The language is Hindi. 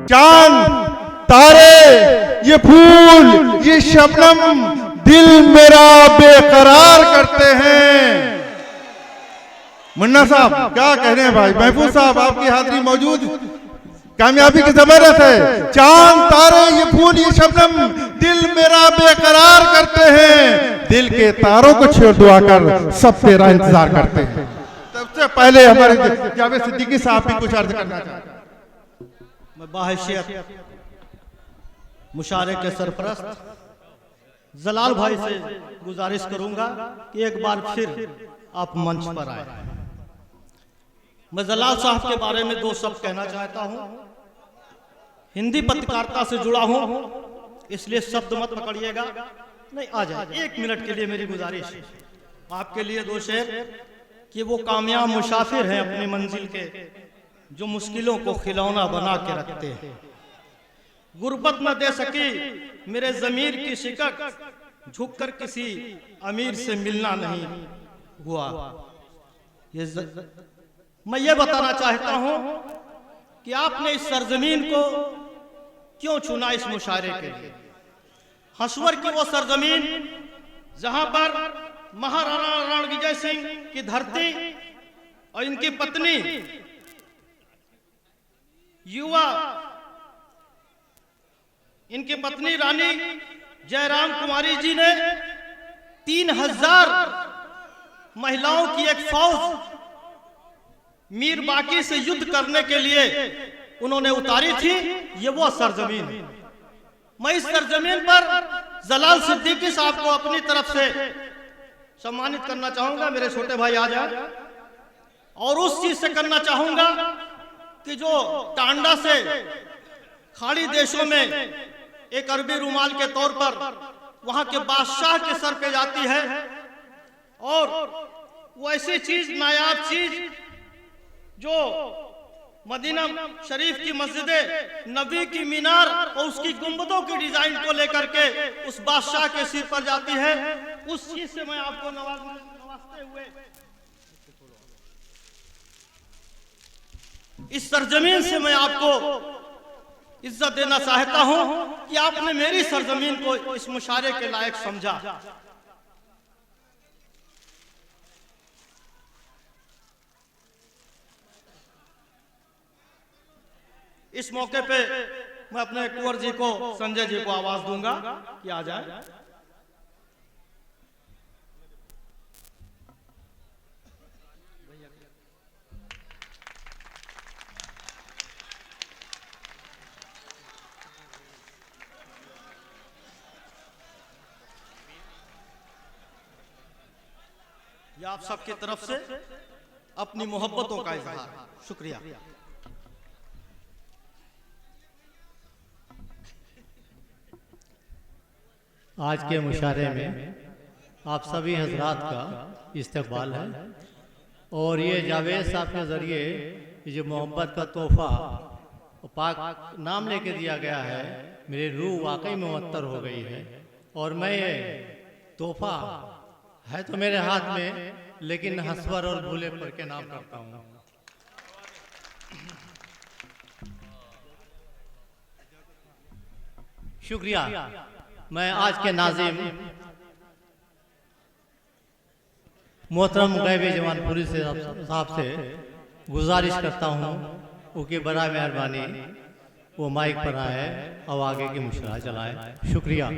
चांद तारे ये फूल ये शबनम दिल मेरा बेकरार करते हैं। मुन्ना साहब क्या कह रहे हैं भाई? महफूज साहब आपकी हाजिरी मौजूद, कामयाबी की जबरदस्त है। चांद तारे ये फूल ये शबनम दिल मेरा बेकरार करते हैं, दिल के तारों को छेड़ दुआ कर सब तेरा इंतजार करते हैं। सबसे पहले हमारे जावेद सिद्दीकी साहब भी कुछ अर्ज करना चाहते हैं। मैं बाहैसियत मुशारे के सरपरस्त जलाल भाई से गुजारिश करूंगा कि एक बार फिर आप मंच पर आए। मैं जलाल साहब के बारे में दो शब्द कहना चाहता हूं। हिंदी पत्रकारिता से जुड़ा हूं, इसलिए शब्द मत पकड़िएगा, नहीं आ जाए। एक मिनट के लिए मेरी गुजारिश आपके लिए दो शेर कि वो कामयाब मुसाफिर हैं अपनी मंजिल के, जो मुश्किलों को खिलौना बना के रखते हैं। गुर्बत न दे सकी मेरे जमीर की शिकक, झुककर किसी अमीर से मिलना नहीं हुआ। मैं ये बताना चाहता हूं कि आपने इस सरजमीन को क्यों चुना इस मुशायरे के लिए। हंसवर की वो सरजमीन जहां पर महाराणा रणविजय सिंह की धरती और इनकी पत्नी इनकी पत्नी रानी जयराम कुमारी जी ने 3000 महिलाओं की एक फौज मीर बाकी से युद्ध करने के लिए उन्होंने उतारी थी। ये वो सरजमीन। मैं इस सरजमीन पर जलाल सिद्दीकी साहब को अपनी तरफ से सम्मानित करना चाहूंगा। मेरे छोटे भाई आ जाए। और उस चीज से करना चाहूंगा कि जो टांडा से खाड़ी देशों में एक अरबी रुमाल के तौर पर वहां के बादशाह के सर पे जाती है, और वो ऐसी चीज नायाब चीज जो मदीना शरीफ की मस्जिद नबी की मीनार और उसकी गुंबदों की डिजाइन को लेकर के उस बादशाह के सिर पर जाती है, उस चीज से मैं आपको नवाजते हुए इस सरजमीन से मैं आपको इज्जत देना चाहता हूं कि आपने मेरी सरजमीन को इस मुशायरे के लायक समझा। इस मौके पे मैं अपने कुंवर जी को, संजय जी को आवाज दूंगा कि आ जाए। यह आप सबकी तरफ से अपनी मोहब्बतों का इजहार। शुक्रिया। आज के मुशायरे में आप सभी हजरात का इस्तकबाल है, और ये जावेद साहब के ज़रिए जो मोहब्बत का तोहफा पाक नाम लेके दिया गया है, मेरी रूह वाकई में मुअत्तर हो गई है। और मैं ये तोहफा है तो मेरे हाथ में, लेकिन हंसवर और भूले पर के नाम करता हूँ। शुक्रिया। मैं आज के नाज़िम मोहतरम गैबी जमानपुरी से साहब से गुजारिश करता हूँ उनकी बड़ा मेहरबानी वो माइक पर आए और आगे की मुशायरा चलाए। शुक्रिया।